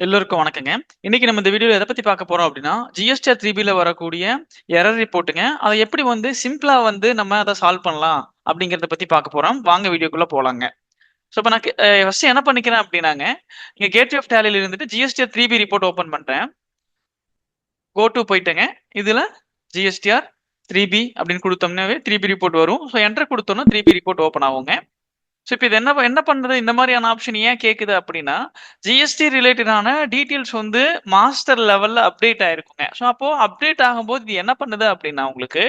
எல்லோருக்கும் வணக்கங்க. இன்னைக்கு நம்ம இந்த வீடியோல எத பத்தி பார்க்க போறோம் அப்படின்னா, ஜிஎஸ்டிஆர் 3பில வரக்கூடிய எரர் ரிப்போர்ட்டுங்க. அத எப்படி சிம்பிளா நம்ம அத சால்வ் பண்ணலாம் அப்படிங்கிறத பத்தி பார்க்க போறோம். வாங்க வீடியோக்குள்ள போலாங்க. ஸோ இப்ப நான் ஃபர்ஸ்ட் என்ன பண்ணிக்கிறேன் அப்படின்னாங்க, இங்க கேட்வே ஆஃப் டேலில இருந்துட்டு ஜிஎஸ்டிஆர் 3பி ரிப்போர்ட் ஓப்பன் பண்றேன். கோ டூ போயிட்டேங்க. இதுல ஜிஎஸ்டிஆர் 3பி அப்படின்னு குடுத்தோம்னாவே 3பி ரிப்போர்ட் வரும். ஸோ என்டர் குடுத்தோம்னா 3பி ரிப்போர்ட் ஓப்பன் ஆகுங்க. ஸோ இப்ப இது என்ன பண்ணுது? இந்த மாதிரியான ஆப்ஷன் ஏன் கேக்குது அப்படின்னா, ஜிஎஸ்டி ரிலேட்டடான டீட்டெயில்ஸ் மாஸ்டர் லெவல்ல அப்டேட் ஆயிருக்குங்க. ஸோ அப்போ அப்டேட் ஆகும்போது இது என்ன பண்ணுது அப்படின்னா, உங்களுக்கு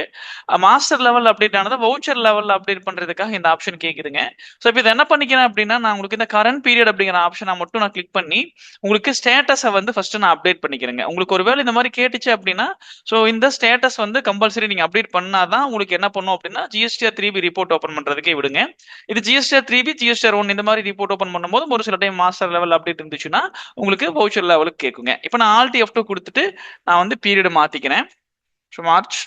மாஸ்டர் லெவல்ல அப்டேட் ஆனத வவுச்சர் லெவல்ல அப்டேட் பண்றதுக்காக இந்த ஆப்ஷன் கேக்குதுங்க. ஸோ இப்ப இத என்ன பண்ணிக்கிறேன் அப்படின்னா, நான் உங்களுக்கு இந்த கரண்ட் பீரியட் அப்படிங்கிற ஆப்ஷனை மட்டும் நான் கிளிக் பண்ணி, உங்களுக்கு ஸ்டேட்டஸ ஃபர்ஸ்ட் நான் அப்டேட் பண்ணிக்கிறேங்க. உங்களுக்கு ஒருவேளை இந்த மாதிரி கேட்டுச்சு அப்படின்னா, ஸோ இந்த ஸ்டேட்டஸ் கம்பல்சரி நீங்க அப்டேட் பண்ணாதான் உங்களுக்கு என்ன பண்ணும் அப்படின்னா, ஜிஎஸ்டிஆர் 3பி ரிப்போர்ட் ஓப்பன் பண்றதுக்கே விடுங்க. இது ஜிஎஸ்டிஆர் 3பி, ஜிஎஸ்டிஆர் 1 இந்த மாதிரி ரிப்போர்ட் ஓப்பன் பண்ணும்போது ஒரு சில டைம் மாஸ்டர் லெவல் அப்டேட் இருந்துச்சுன்னா உங்களுக்கு வவுச்சர் லெவலுக்கு கேட்குங்க. இப்போ நான் ஆல்ட் F2 கொடுத்துட்டு நான் பீரியட் மாத்திக்கிறேன். ஸோ மார்ச்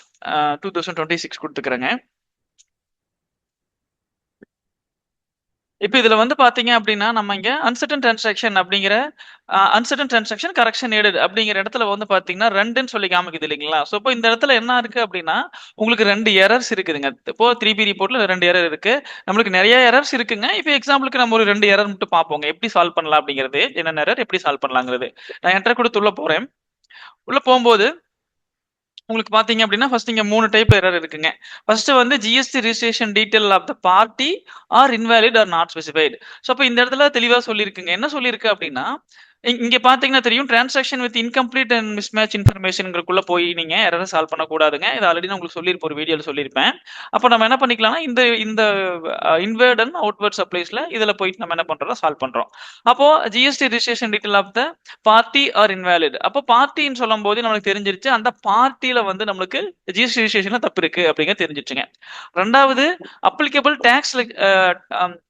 2026 கொடுத்துக்கிறேங்க. இப்போ இதுல பாத்தீங்க அப்படின்னா நம்ம இங்க அன்சர்டன் டிரான்சாக்ஷன் அப்படிங்கிற அன்சர்டன் டிரான்சாக்ஷன் கரெக்ஷன் நீடட் அப்படிங்கிற இடத்துல பாத்தீங்கன்னா ரெண்டுன்னு சொல்லி காமிக்குது இல்லைங்களா? ஸோ இப்போ இந்த இடத்துல என்ன இருக்கு அப்படின்னா உங்களுக்கு ரெண்டு எரர்ஸ் இருக்குதுங்க. இப்போ 3பி ரிப்போர்ட்ல ரெண்டு எரர் இருக்கு. நம்மளுக்கு நிறைய எரர்ஸ் இருக்குங்க. இப்போ எக்ஸாம்பிளுக்கு நம்ம ஒரு ரெண்டு எரர் மட்டும் பார்ப்போங்க. எப்படி சால்வ் பண்ணலாம் அப்படிங்கிறது, என்ன எரர் எப்படி சால்வ் பண்ணலாங்கிறது. நான் என்டர் கொடுத்து உள்ள போறேன். உள்ள போகும்போது உங்களுக்கு பாத்தீங்க அப்படின்னா ஃபர்ஸ்ட் இங்க 3 டைப் எரர் இருக்குங்க. First GST registration detail of the party are invalid or not specified. So அப்போ இந்த இடத்துல தெளிவா சொல்லியிருக்குங்க. என்ன சொல்லியிருக்கு அப்படின்னா, இங்க பாத்தீங்கன்னா தெரியும், transaction with incomplete and mismatch இன்ஃபர்மேஷன்களுக்குள்ள போய் நீங்க எரரை சால்வ் பண்ணக்கூடாதுங்க. இது ஆல்ரெடி நான் உங்களுக்கு சொல்லியிருப்பேன், ஒரு வீடியோல சொல்லியிருப்பேன். அப்போ நம்ம என்ன பண்ணிக்கலாம்னா இந்த இந்த இன்வேர்ட் அண்ட் அவுட்வேர்ட் சப்ளைஸ்ல இதுல போயிட்டு நம்ம என்ன பண்றோம், சால்வ் பண்றோம். அப்போ GST registration detail of the party are invalid. அப்போ பார்ட்டின்னு சொல்லும் போது நம்மளுக்கு தெரிஞ்சிருச்சு அந்த பார்ட்டில நம்மளுக்கு ஜிஎஸ்டி ரிஜிஸ்ட்ரேஷன்ல தப்பு இருக்கு அப்படிங்க தெரிஞ்சிருச்சுங்க. ரெண்டாவது, applicable tax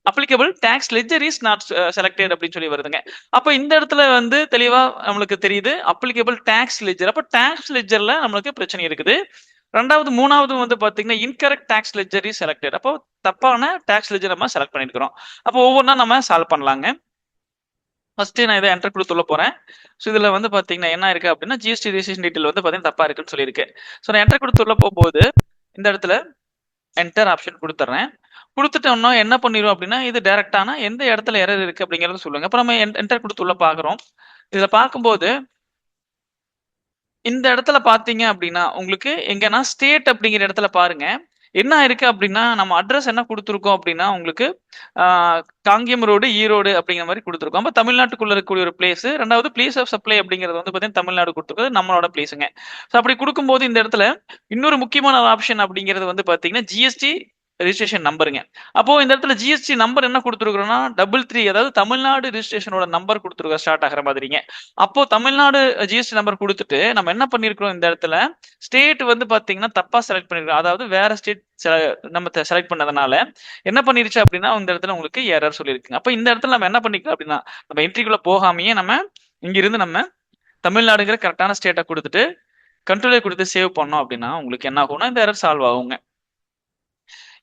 applicable tax ledger is not selected அப்படின்னு சொல்லி வருதுங்க. அப்ப இந்த இடத்துல தெளிவா நம்மளுக்கு தெரியுது அப்ளிகபிள் டேக்ஸ் லெட்ஜர். அப்ப டேக்ஸ் லெட்ஜர்ல நம்மளுக்கு பிரச்சனை இருக்குது. ரெண்டாவது, மூணாவது பாத்தீங்கன்னா incorrect tax ledger is selected. அப்போ தப்பான டேக்ஸ் லெட்ஜர் நம்ம செலக்ட் பண்ணிருக்கிறோம். அப்போ ஒவ்வொன்றா நம்ம சால்வ் பண்ணலாங்க. ஃபர்ஸ்ட் நான் இதை என்டர் கொடுத்து உள்ள போறேன். ஸோ இதுல பாத்தீங்கன்னா என்ன இருக்கு அப்படின்னா, ஜிஎஸ்டி ரிஜிஸ்ட்ரேஷன் டீடைல் பாத்தீங்கன்னா தப்பா இருக்குன்னு சொல்லியிருக்கு. ஸோ நான் என்டர் கொடுத்து உள்ள போகும்போது இந்த இடத்துல என்டர் ஆப்ஷன் கொடுத்துறேன். கொடுத்துட்டோம்னா என்ன பண்ணிரும் அப்படின்னா, இது டைரக்டான எந்த இடத்துல எரர் இருக்கு அப்படிங்கறத சொல்லுங்க. அப்ப நம்ம என்டர் கொடுத்து உள்ள பாக்குறோம். இதுல பார்க்கும்போது இந்த இடத்துல பாத்தீங்க அப்படின்னா உங்களுக்கு எங்கன்னா ஸ்டேட் அப்படிங்கிற இடத்துல பாருங்க. என்ன இருக்கு அப்படின்னா, நம்ம அட்ரஸ் என்ன கொடுத்துருக்கோம் அப்படின்னா உங்களுக்கு காங்கேயம் ரோடு, ஈரோடு அப்படிங்கிற மாதிரி கொடுத்துருக்கோம். அப்ப தமிழ்நாட்டுக்குள்ள இருக்கக்கூடிய ஒரு பிளேஸ். ரெண்டாவது, பிளேஸ் ஆஃப் சப்ளை அப்படிங்கிறது பாத்தீங்கன்னா தமிழ்நாடு கொடுத்துருக்கிறது நம்மளோட பிளேஸுங்க. ஸோ அப்படி கொடுக்கும்போது இந்த இடத்துல இன்னொரு முக்கியமான ஆப்ஷன் அப்படிங்கிறது பாத்தீங்கன்னா ஜிஎஸ்டி ரிஜிஸ்ட்ரேஷன் நம்பருங்க. அப்போ இந்த இடத்துல ஜிஎஸ்டி நம்பர் என்ன கொடுத்துருக்கோம்னா 33, அதாவது தமிழ்நாடு ரிஜிஸ்ட்ரேஷனோட நம்பர் கொடுத்துருக்கோம் ஸ்டார்ட் ஆகிற மாதிரிங்க. அப்போ தமிழ்நாடு ஜிஎஸ்டி நம்பர் கொடுத்துட்டு நம்ம என்ன பண்ணிருக்கிறோம், இந்த இடத்துல ஸ்டேட் பாத்தீங்கன்னா தப்பா செலக்ட் பண்ணிருக்கோம். அதாவது வேற ஸ்டேட் நம்ம செலக்ட் பண்ணதுனால என்ன பண்ணிருச்சு அப்படின்னா இந்த இடத்துல உங்களுக்கு எரர் சொல்லியிருக்குங்க. அப்ப இந்த இடத்துல நம்ம என்ன பண்ணிக்கலாம் அப்படின்னா, நம்ம என்ட்ரிக்குள்ள போகாமையே நம்ம இங்கிருந்து நம்ம தமிழ்நாடுங்கிற கரெக்டான ஸ்டேட்டை கொடுத்துட்டு கண்ட்ரோலை கொடுத்து சேவ் பண்ணோம் அப்படின்னா உங்களுக்கு என்ன ஆகும்னா இந்த எரர் சால்வ் ஆகுங்க.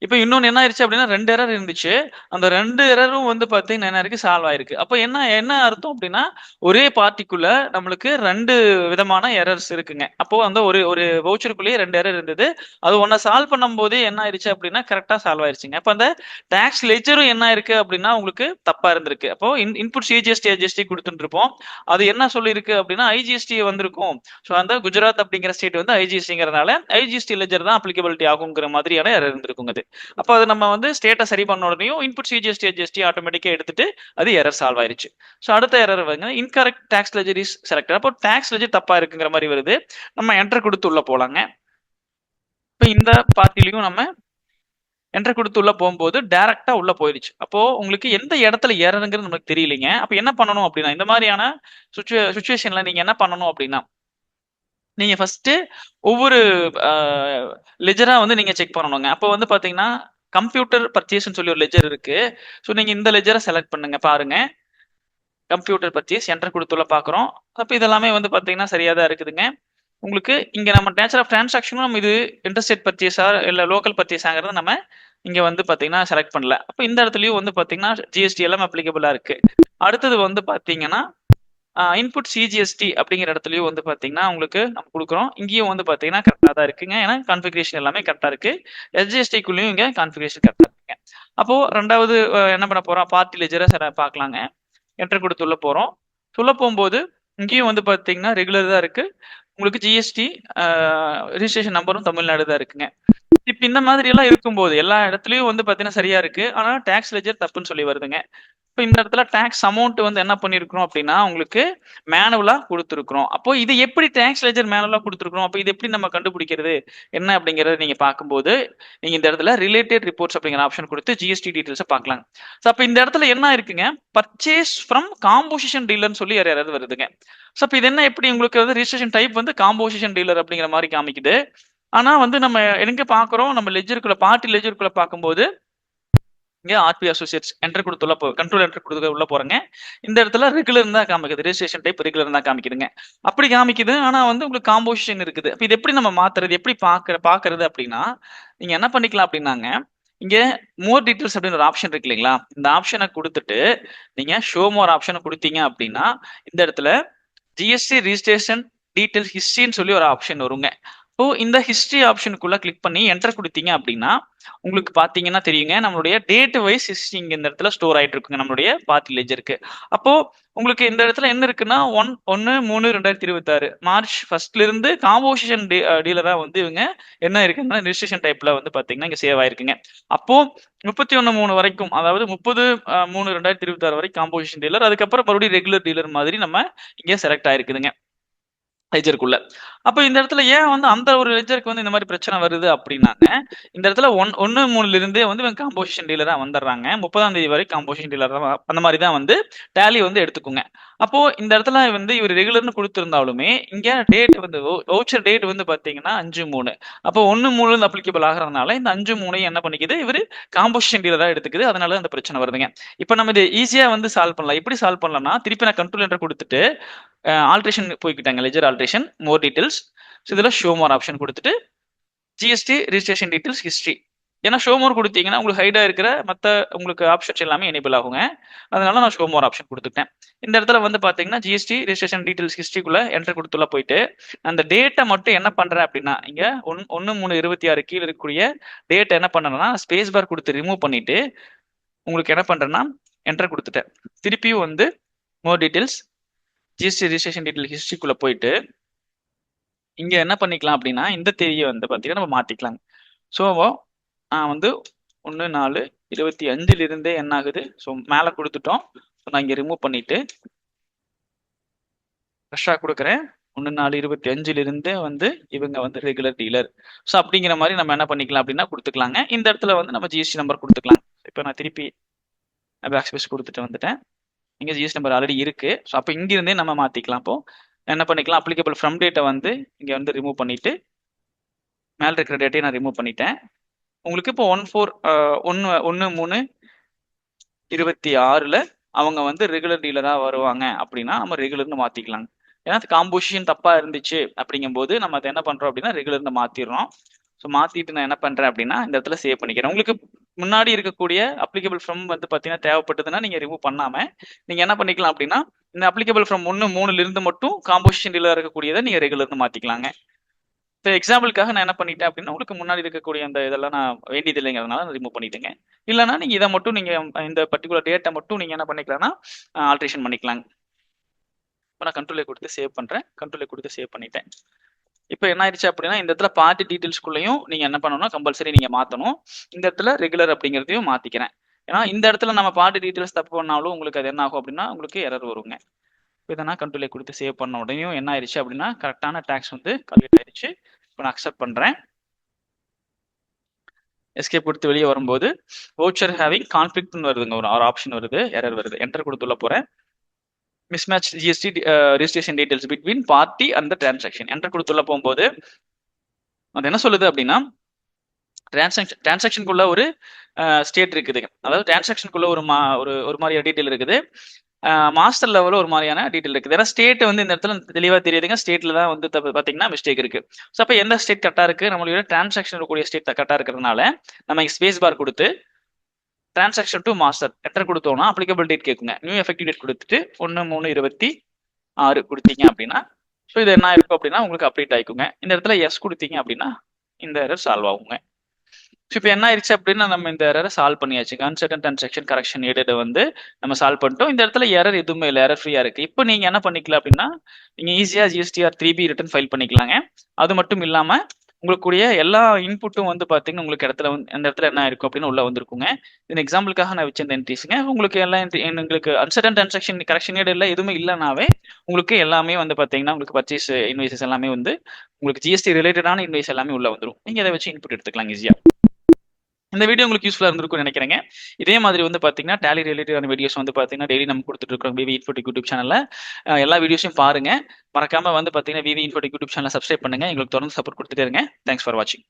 இப்போ இன்னொன்னு என்ன ஆயிருச்சு அப்படின்னா, 2 எரர் இருந்துச்சு. அந்த 2 எரரும் பாத்தீங்கன்னா என்ன இருக்கு, சால்வ் ஆயிருக்கு. அப்ப என்ன என்ன அர்த்தம் அப்படின்னா, ஒரே பார்ட்டிக்குள்ள நம்மளுக்கு 2 விதமான எரர்ஸ் இருக்குங்க. அப்போ ஒரு ஒரு வவுச்சருக்குள்ளேயே 2 எரர் இருந்தது. அது ஒன்ன சால்வ் பண்ணும்போதே என்ன ஆயிருச்சு அப்படின்னா கரெக்டா சால்வ் ஆயிருச்சுங்க. அப்ப அந்த டாக்ஸ் லெட்ஜரும் என்ன இருக்கு அப்படின்னா உங்களுக்கு தப்பா இருந்திருக்கு. அப்போ இன்புட் சிஜிஎஸ்டி ஐஜிஎஸ்டி கொடுத்துட்டு இருப்போம். அது என்ன சொல்லியிருக்கு அப்படின்னா ஐஜிஎஸ்டி வந்திருக்கும். ஸோ அந்த குஜராத் அப்படிங்கிற ஸ்டேட் ஐஜிஎஸ்டிங்கிறதுனால ஐஜிஎஸ்டி லெட்ஜர் தான் அப்ளிகபிலிட்டி ஆகுங்கிற மாதிரியான எரர் இருந்திருக்குங்க. அது அப்ப அது நம்ம ஸ்டேட்டை சரி பண்ண உடனேயும் இன்புட் சிஜிஎஸ்டி ஐஜிஎஸ்டி ஆட்டோமேட்டிக்கா எடுத்துட்டு அது எரர் சால்வ் ஆயிருச்சு. ஸோ அடுத்த error incorrect tax ledger is selected. அப்போ டாக்ஸ் லெட்ஜர் தப்பா இருக்குங்கிற மாதிரி வருது. நம்ம என்டர் கொடுத்து உள்ள போலாங்க. இப்போ இந்த பார்ட்டிலையும் நம்ம என்டர் கொடுத்து உள்ள போகும்போது டைரக்டா உள்ள போயிருச்சு. அப்போ உங்களுக்கு எந்த இடத்துல எரருங்கிறது நமக்கு தெரியலைங்க. அப்ப என்ன பண்ணணும் அப்படின்னா, இந்த மாதிரியான சுச்சுவேஷன்ல நீங்க என்ன பண்ணணும் அப்படின்னா, நீங்க ஃபர்ஸ்ட் ஒவ்வொரு லெஜரா நீங்க செக் பண்ணணுங்க. அப்போ பாத்தீங்கன்னா கம்ப்யூட்டர் பர்ச்சேஸ்னு சொல்லி ஒரு லெஜர் இருக்கு. ஸோ நீங்க இந்த லெஜரை செலக்ட் பண்ணுங்க. பாருங்க, கம்ப்யூட்டர் பர்ச்சேஸ் என்டர் கொடுத்துள்ள பாக்குறோம். அப்போ இதெல்லாமே பாத்தீங்கன்னா சரியா தான் இருக்குதுங்க. உங்களுக்கு இங்க நம்ம நேச்சர் ஆஃப் டிரான்சாக்ஷனும் நம்ம இது இன்டர்ஸ்டேட் பர்ச்சேஸா இல்ல லோக்கல் பர்ச்சேஸாங்கிறத நம்ம இங்க பாத்தீங்கன்னா செலக்ட் பண்ணல. அப்போ இந்த இடத்துலயும் பாத்தீங்கன்னா ஜிஎஸ்டி எல்லாம் அப்ளிகபிளா இருக்கு. அடுத்தது பாத்தீங்கன்னா இன்புட் சிஜிஎஸ்டி அப்படிங்கிற இடத்துலயும் வந்து பாத்தீங்கன்னா உங்களுக்கு நம்ம கொடுக்குறோம். இங்கேயும் வந்து பாத்தீங்கன்னா கரெக்டாக தான் இருக்குங்க. ஏன்னா கான்ஃபிகரேஷன் எல்லாமே கரெக்டா இருக்கு. எஸ்ஜிஎஸ்டிக்குள்ளேயும் இங்க கான்ஃபிகரேஷன் கரெக்டா இருக்குங்க. அப்போ ரெண்டாவது என்ன பண்ண போறோம், பார்ட்டி லெஜரை பார்க்கலாங்க. என்டர் கொடுத்து உள்ள போறோம். உள்ள போகும்போது இங்கேயும் வந்து பாத்தீங்கன்னா ரெகுலர் தான் இருக்கு. உங்களுக்கு ஜிஎஸ்டி ரிஜிஸ்ட்ரேஷன் நம்பரும் தமிழ்நாடு தான் இருக்குங்க. இப்ப இந்த மாதிரி எல்லாம் இருக்கும்போது எல்லா இடத்துலயும் வந்து பாத்தீங்கன்னா சரியா இருக்கு. ஆனா டாக்ஸ் லெஜர் தப்புன்னு சொல்லி வருதுங்க. இப்போ இந்த இடத்துல டாக்ஸ் அமௌண்ட் வந்து என்ன பண்ணிருக்கிறோம் அப்படின்னா உங்களுக்கு மேனுவலா கொடுத்துருக்குறோம். அப்போ இது எப்படி டாக்ஸ் லெஜர் மேனுவலா கொடுத்துருக்கோம், அப்போ இது எப்படி நம்ம கண்டுபிடிக்கிறது என்ன அப்படிங்கறத நீங்க பார்க்கும்போது நீங்க இந்த இடத்துல ரிலேட்டட் ரிப்போர்ட்ஸ் அப்படிங்கிற ஆப்ஷன் கொடுத்து ஜிஎஸ்டி டீடைல்ஸ் பார்க்கலாம். ஸோ அப்போ இந்த இடத்துல என்ன இருக்குங்க, பர்ச்சேஸ் ஃப்ரம் காம்போசிஷன் டீலர்னு சொல்லி யாராவது வருதுங்க. ஸோ அப்போ இது என்ன, எப்படி உங்களுக்கு வந்து ரிஜிஸ்ட்ரேஷன் டைப் வந்து காம்போசிஷன் டீலர் அப்படிங்கிற மாதிரி காமிக்குது. ஆனா வந்து நம்ம எங்க பாக்குறோம், நம்ம லெஜருக்குள்ள பார்ட்டி லெஜருக்குள்ள பார்க்கும்போது இங்க ஆர்பி அசோசியேட்ஸ் என்டர் கொடுத்துள்ள கண்ட்ரோல் என்டர் கொடுத்து உள்ள போறேங்க. இந்த இடத்துல ரெகுலர் தான் காமிக்குது, ரெஜிஸ்ட்ரேஷன் டைப் ரெகுலர் தான் காமிக்குதுங்க. அப்படி காமிக்குது. ஆனா வந்து உங்களுக்கு காம்போசிஷன் இருக்குது. அப்ப இது எப்படி நம்ம மாத்துறது, எப்படி பாக்குறது அப்படின்னா நீங்க என்ன பண்ணிக்கலாம் அப்படின்னாங்க, இங்க மோர் டீடைல்ஸ் அப்படின்னு ஒரு ஆப்ஷன் இருக்கு இல்லைங்களா, இந்த ஆப்ஷனை கொடுத்துட்டு நீங்க ஷோ மோர் ஆப்ஷனை கொடுத்தீங்க அப்படின்னா இந்த இடத்துல ஜிஎஸ்டி ரிஜிஸ்ட்ரேஷன் டீடைல்ஸ் ஹிஸ்டரின்னு சொல்லி ஒரு ஆப்ஷன் வருங்க. இப்போ இந்த ஹிஸ்டரி ஆப்ஷனுக்குள்ள கிளிக் பண்ணி என்டர் கொடுத்தீங்க அப்படின்னா உங்களுக்கு பாத்தீங்கன்னா தெரியுங்க, நம்மளுடைய டேட் வைஸ் ஹிஸ்டரி இங்க இந்த இடத்துல ஸ்டோர் ஆயிட்டு இருக்குங்க நம்மளுடைய பார்ட்டி லெஜருக்கு. அப்போ உங்களுக்கு இந்த இடத்துல என்ன இருக்குன்னா 1/1/3/2026 மார்ச் 1 இருந்து காம்போசிஷன் டீலரா வந்து இவங்க என்ன இருக்குன்னா ரிஜிஸ்ட்ரேஷன் டைப்ல வந்து பாத்தீங்கன்னா இங்க சேவ் ஆயிருக்குங்க. அப்போ 31/3 வரைக்கும், அதாவது 30/3/2026 வரைக்கும் காம்போசிஷன் டீலர், அதுக்கப்புறம் மறுபடியும் ரெகுலர் டீலர் மாதிரி நம்ம இங்க செலக்ட் ஆயிருக்குதுங்க லெஜருக்குள்ள. அப்ப இந்த இடத்துல ஏன் வந்து அந்த ஒரு லெஜருக்கு வந்து இந்த மாதிரி பிரச்சனை வருது அப்படின்னாங்க, இந்த இடத்துல 1/3 இருந்தே வந்து இவங்க காம்போசிஷன் டீலரா வந்துடுறாங்க. 30ஆம் தேதி வரை காம்போசிஷன் டீலர் அந்த மாதிரி தான் வந்து டேலி வந்து எடுத்துக்குங்க. அப்போ இந்த இடத்துல வந்து இவர் ரெகுலர்னு கொடுத்திருந்தாலுமே இங்க டேட் வந்து வவுச்சர் டேட் வந்து பாத்தீங்கன்னா 5/3. அப்போ 1/3 இருந்து அப்ளிகபிள் ஆகிறதுனால இந்த 5/3 என்ன பண்ணிக்குது, இவர் காம்போசிஷன் டீலரா எடுத்துக்குது. அதனால அந்த பிரச்சனை வருதுங்க. இப்போ நம்ம இது ஈஸியா வந்து சால்வ் பண்ணலாம். எப்படி சால்வ் பண்ணலாம்னா, திருப்பி நான் கண்ட்ரோல் என்டர் கொடுத்துட்டு ஆல்ட்ரேஷன் போய்க்கிட்டாங்க, லெஜர் ஆல்ட்ரேஷன் மோர் டீடைல்ஸ். இதில் ஷோ மோர் ஆப்ஷன் கொடுத்துட்டு ஜிஎஸ்டி ரிஜிஸ்ட்ரேஷன் டீடைல்ஸ் ஹிஸ்ட்ரி, ஏன்னா ஷோ மோர் கொடுத்தீங்கன்னா உங்களுக்கு ஹைடா இருக்கிற மற்ற உங்களுக்கு ஆப்ஷன்ஸ் எல்லாமே எனேபிள் ஆகுங்க. அதனால நான் ஷோ மோர் ஆப்ஷன் கொடுத்துட்டேன். இந்த இடத்துல வந்து பாத்தீங்கன்னா ஜிஎஸ்டி ரிஜிஸ்ட்ரேஷன் டீடைல்ஸ் ஹிஸ்ட்ரிக்குள்ள என்டர் கொடுத்துள்ள போயிட்டு அந்த டேட்டை மட்டும் என்ன பண்றேன் அப்படின்னா இங்க 1/3/26 கீழே இருக்கக்கூடிய டேட்டை என்ன பண்ணணும்னா ஸ்பேஸ் பார் கொடுத்து ரிமூவ் பண்ணிட்டு உங்களுக்கு என்ன பண்றேன்னா என்டர் கொடுத்துட்டேன். திருப்பியும் வந்து more details GST registration detail ஹிஸ்ட்ரிக்குள்ள போயிட்டு இங்க என்ன பண்ணிக்கலாம் அப்படின்னா இந்த தேதியை வந்து பாத்தீங்கன்னா நம்ம மாத்திக்கலாம். ஸோ நான் வந்து 1/4/25 இருந்தே என்ன ஆகுது, ஸோ மேல கொடுத்துட்டோம். ஸோ நான் இங்க ரிமூவ் பண்ணிட்டு ஃப்ரெஷ்ஷாக கொடுக்குறேன். 1/4/25 இருந்தே வந்து இவங்க வந்து ரெகுலர் டீலர். ஸோ அப்படிங்கிற மாதிரி நம்ம என்ன பண்ணிக்கலாம் அப்படின்னா கொடுத்துக்கலாங்க. இந்த இடத்துல வந்து நம்ம ஜிஎஸ்டி நம்பர் கொடுத்துக்கலாம். இப்போ நான் திருப்பி பேக் ஸ்பேஸ் கொடுத்துட்டு வந்துட்டேன். இங்க ஜிஎஸ்டி நம்பர் ஆல்ரெடி இருக்கு. ஸோ அப்போ இங்கிருந்தே நம்ம மாத்திக்கலாம். இப்போ என்ன பண்ணிக்கலாம், அப்ளிகபிள் ஃப்ரம் டேட்டை வந்து இங்க வந்து ரிமூவ் பண்ணிட்டு மேல இருக்கிற டேட்டையும் நான் ரிமூவ் பண்ணிட்டேன். உங்களுக்கு இப்போ 1/3/26 அவங்க வந்து ரெகுலர் டீலரா வருவாங்க அப்படின்னா நம்ம ரெகுலர்னு மாத்திக்கலாம். ஏன்னா காம்போசிஷன் தப்பா இருந்துச்சு அப்படிங்கும்போது நம்ம அதை என்ன பண்றோம் அப்படின்னா ரெகுலர்னு மாத்திடுறோம். ஸோ மாத்திட்டு நான் என்ன பண்றேன் அப்படின்னா இந்த இடத்துல சேவ் பண்ணிக்கிறேன். உங்களுக்கு முன்னாடி இருக்கக்கூடிய அப்ளிகபிள் ஃப்ரம் வந்து பாத்தீங்கன்னா தேவைப்பட்டதுன்னா நீங்க ரிமூவ் பண்ணாம நீங்க என்ன பண்ணிக்கலாம் அப்படின்னா இந்த அப்ளிகபிள் ஃப்ரம் 1/3 இருந்து மட்டும் காம்போசிஷன் டீலர் இருக்கக்கூடியதை நீங்க ரெகுலர்னு மாத்திக்கலாங்க. இப்போ எக்ஸாம்பிளுக்காக நான் என்ன பண்ணிட்டேன் அப்படின்னா உங்களுக்கு முன்னாடி இருக்கக்கூடிய அந்த இதெல்லாம் நான் வேண்டியது இல்லைங்கிறதுனால நான் ரிமூவ் பண்ணிட்டேங்க. இல்லைன்னா நீங்க இதை மட்டும் நீங்க இந்த பர்டிகுலர் டேட்டை மட்டும் நீங்க என்ன பண்ணிக்கலாம்னா ஆல்ட்ரேஷன் பண்ணிக்கலாங்க. இப்போ நான் கண்ட்ரோலை கொடுத்து சேவ் பண்றேன். கண்ட்ரோலை கொடுத்து சேவ் பண்ணிட்டேன். இப்போ என்ன ஆயிடுச்சு அப்படின்னா இந்த இடத்துல பார்ட்டி டீடைல்ஸ்குள்ளேயும் நீங்க என்ன பண்ணணும்னா கம்பல்சரி நீங்க மாத்தணும். இந்த இடத்துல ரெகுலர் அப்படிங்கிறதையும் மாத்திக்கிறேன். ஏன்னா இந்த இடத்துல நம்ம பார்ட்டி டீடைல்ஸ் தப்பு பண்ணாலும் உங்களுக்கு அது என்ன ஆகும் அப்படின்னா உங்களுக்கு எரர் வருங்க. இதை நான் கண்ட்ரோலை கொடுத்து சேவ் பண்ண உடனே என்ன ஆயிடுச்சு அப்படின்னா கரெக்டான டாக்ஸ் வந்து கால்குலேட் ஆயிடுச்சு. இப்போ நான் அக்செப்ட் பண்றேன். எஸ்கேப் கொடுத்து வெளியே வரும்போது வவுச்சர் ஹேவிங் கான்ஃபிளிக்ட்னு வருதுங்க, ஒரு ஆப்ஷன் வருது, எரர் வருது. என்டர் கொடுத்துள்ள போறேன். Mismatch GST registration details between party and transaction enter கொடுத்துள்ள போகும்போது அது என்ன சொல்லுது அப்படின்னா டிரான்சாக்ஷனுக்குள்ள ஒரு ஸ்டேட் இருக்குது, அதாவது டிரான்சாக்ஷனுக்குள்ள ஒரு மாதிரியான டீடைல் இருக்குது, மாஸ்டர் லெவலில் ஒரு மாதிரியான டீடைல் இருக்குது. ஏன்னா ஸ்டேட் வந்து இந்த இடத்துல தெளிவாக தெரியுதுங்க, ஸ்டேட்ல தான் வந்து பார்த்தீங்கன்னா மிஸ்டேக் இருக்கு. ஸோ அப்போ எந்த ஸ்டேட் கரெக்டாக இருக்கு, நம்மளுடைய டிரான்சாக்ஷன் இருக்கக்கூடிய ஸ்டேட் கரெக்டாக இருக்கிறதுனால நம்ம ஸ்பேஸ் பார் கொடுத்து டிரான்சாக்ஷன் டு மாஸ்டர் என்டர் கொடுத்தோம்னா அப்ளிகபிள் டேட் கேட்குங்க. நியூ எஃபெக்டிவ் டேட் கொடுத்துட்டு 1/3/26 6 குடுத்தீங்க அப்படின்னா, ஸோ இது என்ன இருக்கும் அப்படின்னா உங்களுக்கு அப்டேட் ஆயிக்குங்க. இந்த இடத்துல எஸ் குடுத்தீங்க அப்படின்னா, இந்த எரர் சால்வ் ஆகுங்க. ஸோ இப்ப என்ன ஆயிருச்சு அப்படின்னா, நம்ம இந்த எரர சால்வ் பண்ணியாச்சு. அன்சர்டன் டிரான்சாக்ஷன் கரெக்ஷன் நீடெட வந்து நம்ம சால்வ் பண்ணிட்டோம். இந்த இடத்துல எரர் எதுவுமே இல்ல. எரர் ஃப்ரீயா இருக்கு. இப்ப நீங்க என்ன பண்ணிக்கலாம் அப்படின்னா, நீங்க ஈஸியா ஜிஎஸ்டிஆர் 3B ரிட்டர்ன் ஃபைல் பண்ணிக்கலாங்க. அது மட்டும் இல்லாம, உங்களுக்கு கூடிய எல்லா இன்புட்டும் வந்து பார்த்தீங்கன்னா, உங்களுக்கு இடத்துல அந்த இடத்துல என்ன இருக்கும் அப்படின்னு உள்ள வந்திருக்குங்க. இது எக்ஸாம்பிளுக்காக நான் வச்ச இந்த என்ட்ரீஸ்ங்க. உங்களுக்கு எல்லா உங்களுக்கு அன்சர்டன் டிரான்சாக்ஷன் கரெக்ஷன் நீட் இல்ல எதுவுமே இல்லனாவே, உங்களுக்கு எல்லாமே வந்து பார்த்தீங்கன்னா, உங்களுக்கு பர்ச்சேஸ் இன்வாய்ஸஸ் எல்லாமே வந்து உங்களுக்கு ஜிஎஸ்டி ரிலேட்டடான இன்வாய்ஸ் எல்லாமே உள்ள வந்துரும். நீங்க இத வச்சு இன்புட் எடுத்துக்கலாம் ஈஸியா. இந்த வீடியோ உங்களுக்கு யூஸ்ஃபுல்லா இருந்திருக்கும்னு நினைக்கிறேங்க. இதே மாதிரி வந்து பார்த்தீங்கன்னா, டேலி ரிலேட்டடான வீடியோஸ் வந்து பார்த்தீங்கன்னா, டெய்லி நம்ம குடுத்துட்டு இருக்கிறோம் விவி இன்ஃபோடெக் யூடியூப் சேனல்ல. எல்லா வீடியோஸையும் பாருங்க. மறக்காம வந்து பார்த்தீங்கன்னா, விவி இன்ஃபோடெக் யூடியூப் சேனல சப்ஸ்கிரைப் பண்ணுங்க. எங்களுக்கு தொடர்ந்து சப்போர்ட் குடுத்துட்டே இருங்க. தேங்க்ஸ் ஃபார் வாட்சிங்.